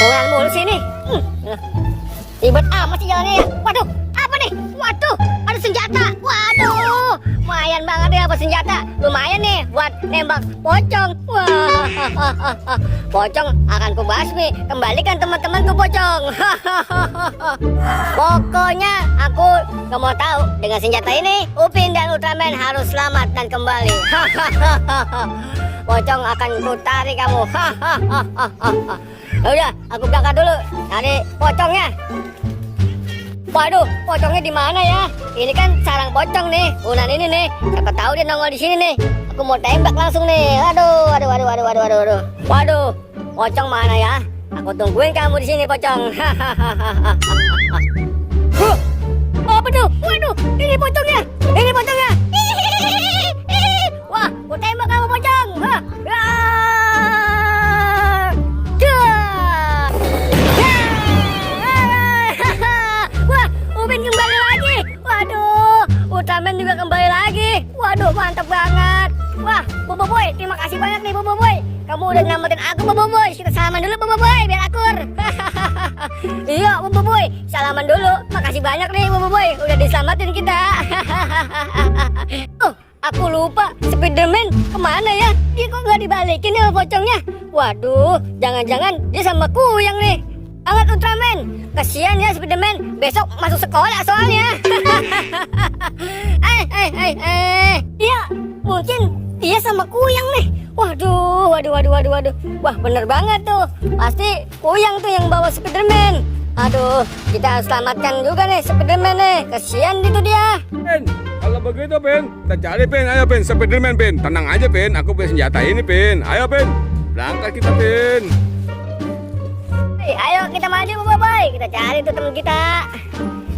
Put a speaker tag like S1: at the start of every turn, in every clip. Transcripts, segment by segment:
S1: Jalan mulu sini. Ribet amat sih jalannya ya. Waduh, apa nih? Waduh, ada senjata. Waduh, lumayan banget ya buat senjata. Lumayan nih buat nembak pocong. Wah, pocong akan kubasmi. Kembalikan teman-temanku pocong. Pokoknya aku gak mau tahu. Dengan senjata ini, Upin dan Ultraman harus selamat dan kembali. Pocong akan kutarik kamu. Udah, aku berangkat dulu cari pocongnya. Waduh, pocongnya di mana ya? Ini kan sarang pocong nih, unan ini nih. Siapa tahu dia nongol di sini nih. Aku mau tembak langsung nih. Waduh, pocong mana ya? Aku tungguin kamu di sini, pocong. Apa tuh? Waduh, ini pocongnya. Ini pocongnya. Wah, aku tembak kamu, pocong. Upin kembali lagi. Waduh, Ultraman juga kembali lagi. Waduh, mantap banget. Wah, Bobo Boy, terima kasih banyak nih Bobo Boy. Kamu udah nyelamatin aku, Bobo Boy. Kita salaman dulu, Bobo Boy, biar akur. Iya, Bobo Boy, salaman dulu. Makasih banyak nih, Bobo Boy, udah diselamatin kita. Oh, aku lupa, Spiderman kemana ya? Dia kok nggak dibalikin ya pocongnya? Waduh, jangan-jangan dia sama Kuyang nih. Angat Ultraman, kasihan ya Spiderman, besok masuk sekolah soalnya. Iya, mungkin dia sama Kuyang nih. Waduh. Wah, bener banget tuh. Pasti Kuyang tuh yang bawa Spiderman. Aduh, kita harus selamatkan juga nih Spiderman nih. Kasihan itu dia.
S2: Pin, kalau begitu Pin, kita cari Pin. Ayo Pin, Spiderman Pin. Tenang aja Pin, aku punya senjata ini Pin. Ayo Pin, berangkat kita Pin.
S1: Ayo kita maju Bobo Boy, kita cari tuh teman kita.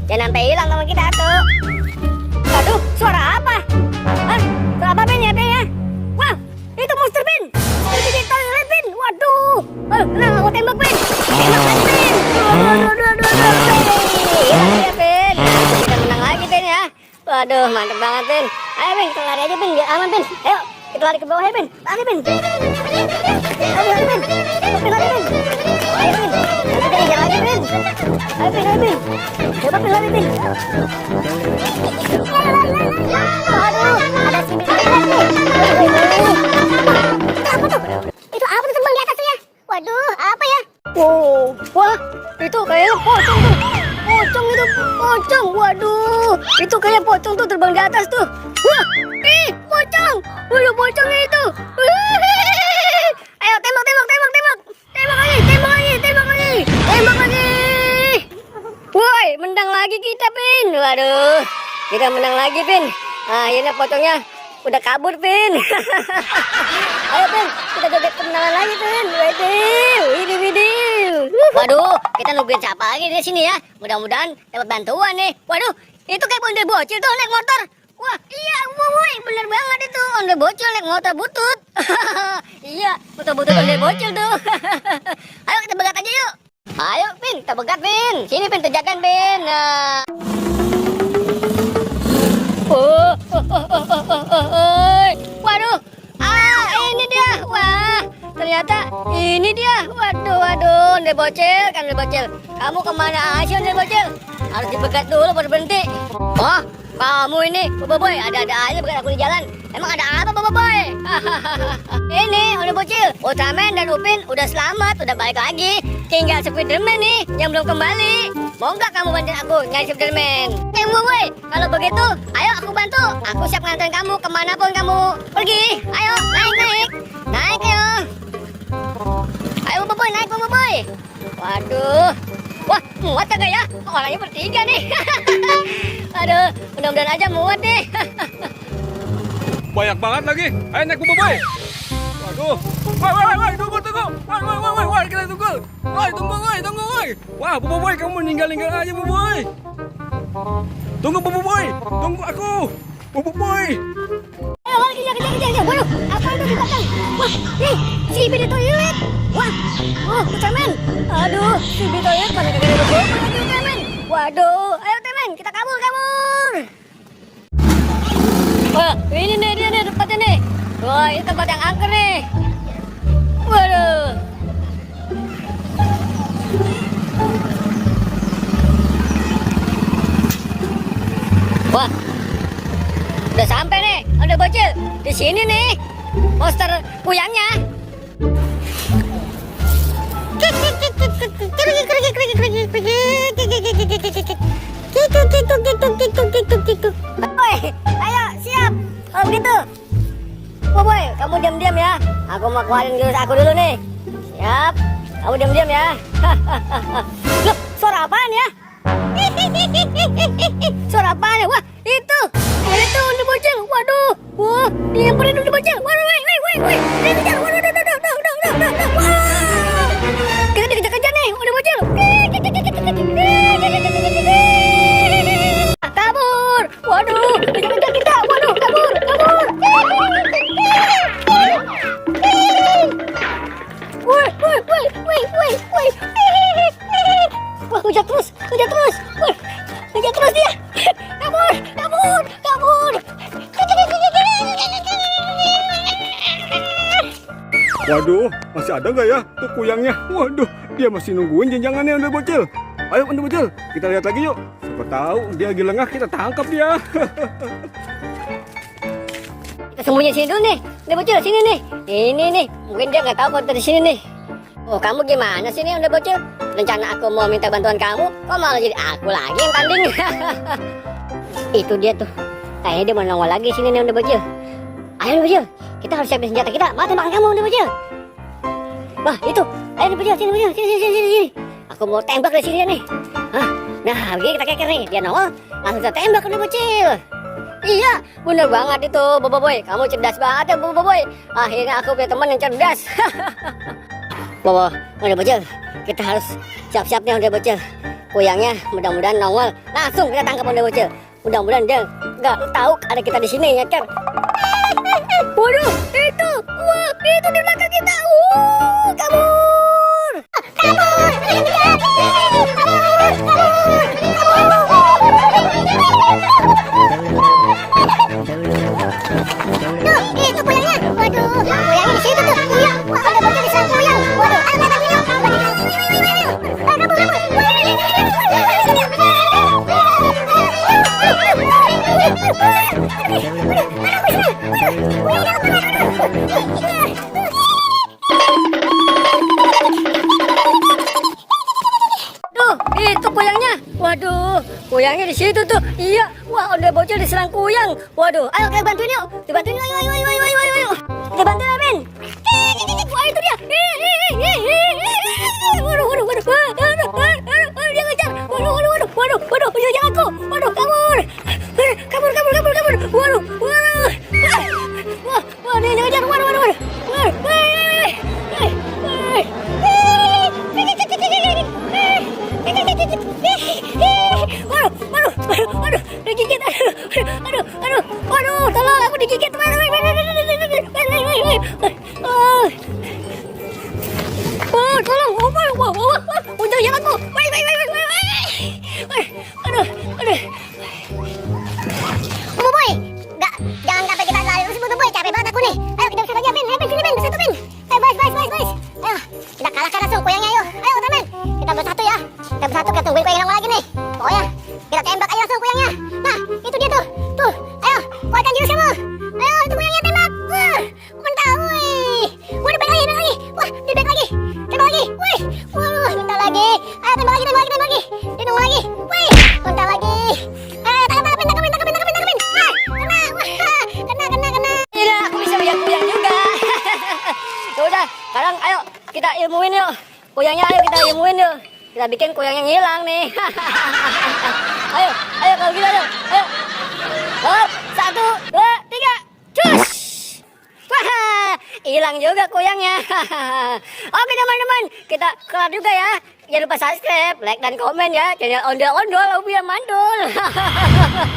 S1: Jangan sampai hilang teman kita tuh. Aduh, suara apa? Hah? Suara apa Pin ya Pin ya? Wah, itu monster Pin. Itu di toilet Pin. Waduh. Nah, aku tembak Pin. Tembak lagi Pin. Iya Pin. Kita menang lagi Pin ya. Waduh, mantap banget Pin. Ayo Pin, kita lari aja Pin, biar aman Pin. Ayo, kita lari ke bawah ya Pin. Lari Pin. Lari Pin. Lari Pin. Ayo Pin, nanti kita ngejar lagi Pin. Ayo Pin. Coba Pin lari Pin. Waduh, ada si Pin nih. Apa tuh? Itu apa tuh terbang di atas tuh ya? Waduh, apa ya? Wah, itu kayaknya pocong tuh. Pocong itu, pocong. Waduh, itu kayak pocong tuh terbang di atas tuh. Wah, pocong. Waduh, pocongnya itu. Ayo tembak. Tembak lagi. Woi, menang lagi kita, Pin. Waduh, kita menang lagi, Pin. Akhirnya pocongnya udah kabur, Pin. Ayo, Pin, kita joget kemenangan lagi, Pin. Widih. Waduh, kita nungguin siapa lagi di sini ya? Mudah-mudahan dapat bantuan nih. Waduh, itu kayak ondel bocil tuh naik motor. Wah, iya, woi, bener banget itu. Ondel bocil naik motor butut. Iya, butut ondel bocil tuh. Ayo kita begat aja yuk. Ayo Pin, kita begat Pin. Sini Pin, terjakan Pin. Nah. Waduh. Ini dia. Wah, ternyata ini dia. Waduh, ondel bocil, kan ondel bocil. Kamu kemana aja ondel bocil? Harus dibegat dulu baru berhenti. Oh, kamu ini Bobo Boy, ada-ada aja begat aku di jalan. Emang ada apa Bobo Boy? Ini ondel bocil, Ultraman dan Upin udah selamat, udah balik lagi. Tinggal Spiderman nih yang belum kembali. Mau nggak kamu bantuin aku nyari Spiderman? Bobo Boy, kalau begitu, ayo aku bantu. Aku siap nganterin kamu kemanapun kamu pergi. Ayo, naik ayo. Ayo Bobo Boy, naik Bobo Boy. Waduh. Wah, muat kagak ya? Orangnya bertiga nih. Aduh, mudah-mudahan aja muat deh.
S2: Banyak banget lagi. Ayo naik Bobo Boy. Waduh. Woi, tunggu. Woi, kita tunggu. Woi, tunggu. Wah, Bobo Boy, kamu ninggal aja Bobo Boy. Tunggu Bobo Boy. Tunggu aku. Bobo Boy.
S1: Ayo, kejar. Waduh, apa itu di belakang? Wah, nih, si Ibi di toilet. Wah, Ultraman. Aduh, si Ibi toilet mana kagak ada Bobo lagi Ultraman. Waduh, ayo teman, kita kabur. Wah, ini nih tempatnya nih. Wah, ini tempat yang angker nih. Waduh. Ondel bocil, di sini nih monster kuyangnya. Boy, ayo siap. Kalau begitu, boy, kamu diam-diam ya. Aku mau keluarin jurus aku dulu nih. Siap. Kamu diam-diam ya. Loh, suara apaan ya? Suara apaan ya? Wah, itu ondel bocil. Waduh, wah, nyamperin ondel bocil. Waduh, woi. Dia kejar. Waduh, wah. Kita dikejar-kejar nih, ondel bocil. Kabur. Waduh, kejar kita. Waduh, kabur. Woi. Wah, kejar terus. Wah, kejar terus dia. Kabur.
S2: Waduh, masih ada nggak ya tuh kuyangnya? Waduh, dia masih nungguin jenjangannya ondel bocil. Ayo ondel bocil, kita lihat lagi yuk. Siapa tahu dia lagi lengah, kita tangkap dia.
S1: Kita sembunyi sini dulu nih. Ondel bocil sini nih. Ini nih, mungkin dia nggak tahu kalau kita di sini nih. Oh, kamu gimana sih nih ondel bocil? Rencana aku mau minta bantuan kamu, kok malah jadi aku lagi yang tanding? Itu dia tuh. Kayaknya dia mau nongol lagi sini nih ondel bocil. Ayo ondel bocil, kita harus siapin senjata kita. Mana tembakan kamu ondel bocil? Wah, itu. Ayo ondel bocil, sini. Aku mau tembak dari sini nih. Hah? Nah, begini kita keker nih. Dia nongol, langsung kita tembak ondel bocil. Iya, bener banget itu, Bobo Boy. Kamu cerdas banget ya, Bobo Boy. Akhirnya aku punya teman yang cerdas. Bobo, ondel bocil, kita harus siap-siap nih ondel bocil. Kuyangnya mudah-mudahan nongol. Langsung kita tangkap ondel bocil. Mudah-mudahan dia nggak tahu ada kita di sini ya, Ker. Waduh, itu, wah, itu di belakang kita. Kabur. Tuh, itu kuyangnya. Waduh, kuyangnya di situ tuh. Iya, wah, ada bocil di sana kuyang. Waduh, ayo kita tangkap. Tuh, itu kuyangnya. Waduh, kuyangnya di situ tuh. Iya, wah, ondel bocil diserang kuyang. Waduh, ayo kita bantuin yuk. Dibantuin, ayo. Kita bantuin, Amin. Wah, itu dia. Waduh, dia ngejar. Waduh, dia ngejar aku. Waduh, kabur. Waduh. Wah, dia ngejar. Waduh. Waduh, digigit. Aduh, tolong aku digigit. Oh, tolong. Untung jangan aku. Aduh. Bobo Boy, jangan sampai kita lari terus, Bobo Boy. Capek banget aku nih. Ayo kita bisa lagi, Pin. Sini, Pin. Bersatu, Pin. Ayo, guys. Ayo, kita kalahkan langsung kuyangnya, yuk. Ayo, teman. Kita bersatu ya. Kita tungguin kuyang nongol lagi nih. Pokoknya kita tembak aja langsung kuyangnya. Nah, itu dia tuh. Ayo, kuatkan jurus kamu. Ayo, itu kuyangnya tembak. Mantap, wih. Waduh, baik lagi. Wah, dia baik lagi. Tembak lagi. Wih. Wah, minta lagi. Ayo, tembak lagi. Dia nongol lagi. Wih, mantap lagi. Ayo, tangkap. Kena. Iya, aku bisa lihat kuyang juga. Ya udah, sekarang ayo kita ilmuin yuk. Kuyangnya ayo kita ilmuin yuk. Kita bikin kuyang yang hilang nih. Ayo kalau gitu ayo. Oh, 1, 2, 3. Cus. Wah, hilang juga kuyangnya. Oke teman-teman, kita kelar juga ya. Jangan lupa subscribe, like dan komen ya. Channel Ondel Ondol biar mandul.